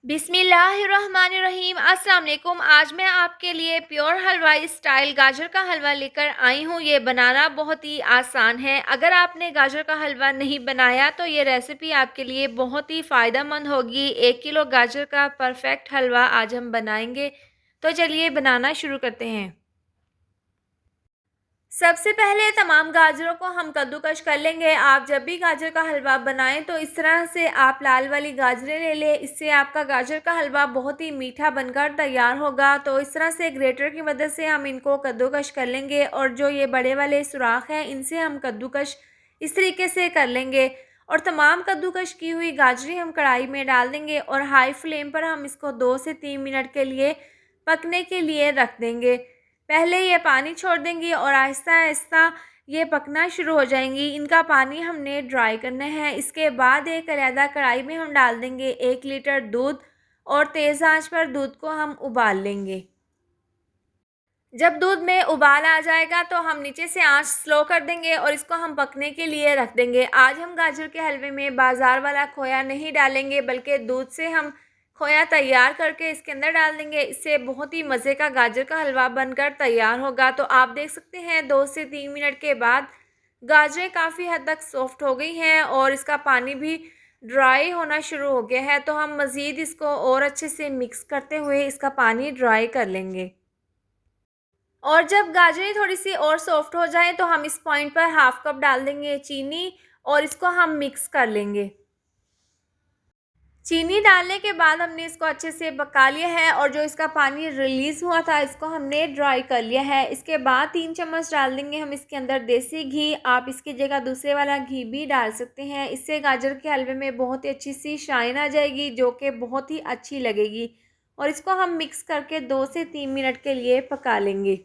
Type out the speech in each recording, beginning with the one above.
बिस्मिल्लाहिर्रहमानिर्रहीम। अस्सलाम वालेकुम। आज मैं आपके लिए प्योर हलवाई स्टाइल गाजर का हलवा लेकर आई हूँ। ये बनाना बहुत ही आसान है। अगर आपने गाजर का हलवा नहीं बनाया तो ये रेसिपी आपके लिए बहुत ही फ़ायदेमंद होगी। 1 किलो गाजर का परफेक्ट हलवा आज हम बनाएंगे। तो चलिए बनाना शुरू करते हैं। सबसे पहले तमाम गाजरों को हम कद्दूकस कर लेंगे। आप जब भी गाजर का हलवा बनाएं तो इस तरह से आप लाल वाली गाजरें ले लें। इससे आपका गाजर का हलवा बहुत ही मीठा बनकर तैयार होगा। तो इस तरह से ग्रेटर की मदद से हम इनको कद्दूकस कर लेंगे और जो ये बड़े वाले सुराख हैं इनसे हम कद्दूकस इस तरीके से कर लेंगे। और तमाम कद्दूकस की हुई गाजरें हम कढ़ाई में डाल देंगे और हाई फ्लेम पर हम इसको 2 से 3 मिनट के लिए पकने के लिए रख देंगे। पहले ये पानी छोड़ देंगी और आहिस्ता आहिस्ता ये पकना शुरू हो जाएंगी। इनका पानी हमने ड्राई करना है। इसके बाद एक अलहदा कढ़ाई में हम डाल देंगे 1 लीटर दूध और तेज़ आंच पर दूध को हम उबाल लेंगे। जब दूध में उबाल आ जाएगा तो हम नीचे से आंच स्लो कर देंगे और इसको हम पकने के लिए रख देंगे। आज हम गाजर के हलवे में बाज़ार वाला खोया नहीं डालेंगे बल्कि दूध से हम खोया तैयार करके इसके अंदर डाल देंगे। इससे बहुत ही मज़े का गाजर का हलवा बनकर तैयार होगा। तो आप देख सकते हैं 2 से 3 मिनट के बाद गाजरें काफ़ी हद तक सॉफ्ट हो गई हैं और इसका पानी भी ड्राई होना शुरू हो गया है। तो हम मज़ीद इसको और अच्छे से मिक्स करते हुए इसका पानी ड्राई कर लेंगे। और जब गाजरें थोड़ी-सी और सॉफ्ट हो जाएँ तो हम इस पॉइंट पर हाफ़ कप डाल देंगे चीनी और इसको हम मिक्स कर लेंगे। चीनी डालने के बाद हमने इसको अच्छे से पका लिया है और जो इसका पानी रिलीज़ हुआ था इसको हमने ड्राई कर लिया है। इसके बाद 3 चम्मच डाल देंगे हम इसके अंदर देसी घी। आप इसकी जगह दूसरे वाला घी भी डाल सकते हैं। इससे गाजर के हलवे में बहुत ही अच्छी सी शाइन आ जाएगी जो कि बहुत ही अच्छी लगेगी। और इसको हम मिक्स करके 2 से 3 मिनट के लिए पका लेंगे।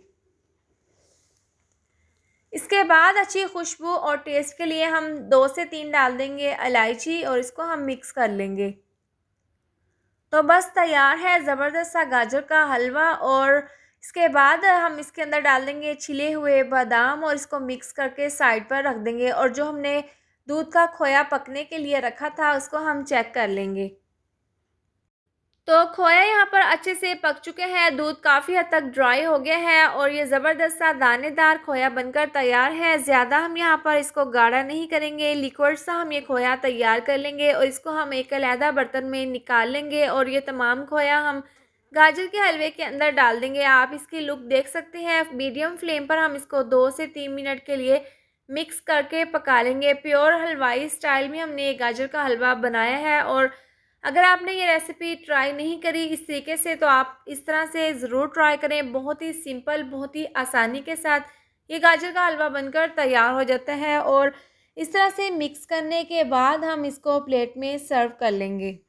इसके बाद अच्छी खुशबू और टेस्ट के लिए हम 2 से 3 डाल देंगे इलायची और इसको हम मिक्स कर लेंगे। तो बस तैयार है ज़बरदस्त सा गाजर का हलवा। और इसके बाद हम इसके अंदर डाल देंगे छिले हुए बादाम और इसको मिक्स करके साइड पर रख देंगे। और जो हमने दूध का खोया पकने के लिए रखा था उसको हम चेक कर लेंगे। तो खोया यहाँ पर अच्छे से पक चुके हैं। दूध काफ़ी हद तक ड्राई हो गया है और ये ज़बरदस्त सा दानेदार खोया बनकर तैयार है। ज़्यादा हम यहाँ पर इसको गाढ़ा नहीं करेंगे, लिक्विड सा हम ये खोया तैयार कर लेंगे और इसको हम एक अलहदा बर्तन में निकाल लेंगे। और ये तमाम खोया हम गाजर के हलवे के अंदर डाल देंगे। आप इसकी लुक देख सकते हैं। मीडियम फ्लेम पर हम इसको 2 से 3 मिनट के लिए मिक्स करके पका लेंगे। प्योर हलवाई स्टाइल में हमने ये गाजर का हलवा बनाया है। और अगर आपने ये रेसिपी ट्राई नहीं करी इस तरीके से तो आप इस तरह से ज़रूर ट्राई करें। बहुत ही सिंपल, बहुत ही आसानी के साथ ये गाजर का हलवा बनकर तैयार हो जाता है। और इस तरह से मिक्स करने के बाद हम इसको प्लेट में सर्व कर लेंगे।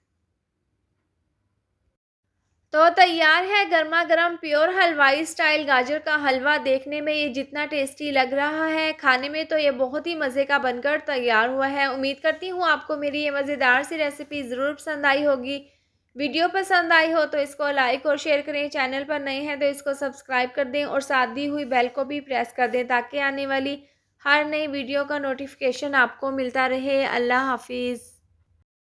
तो तैयार है गर्मा गर्म प्योर हलवाई स्टाइल गाजर का हलवा। देखने में ये जितना टेस्टी लग रहा है, खाने में तो ये बहुत ही मज़े का बनकर तैयार हुआ है। उम्मीद करती हूँ आपको मेरी ये मज़ेदार सी रेसिपी ज़रूर पसंद आई होगी। वीडियो पसंद आई हो तो इसको लाइक और शेयर करें। चैनल पर नए हैं तो इसको सब्सक्राइब कर दें और साथ दी हुई बेल को भी प्रेस कर दें ताकि आने वाली हर नई वीडियो का नोटिफिकेशन आपको मिलता रहे। अल्लाह हाफिज़।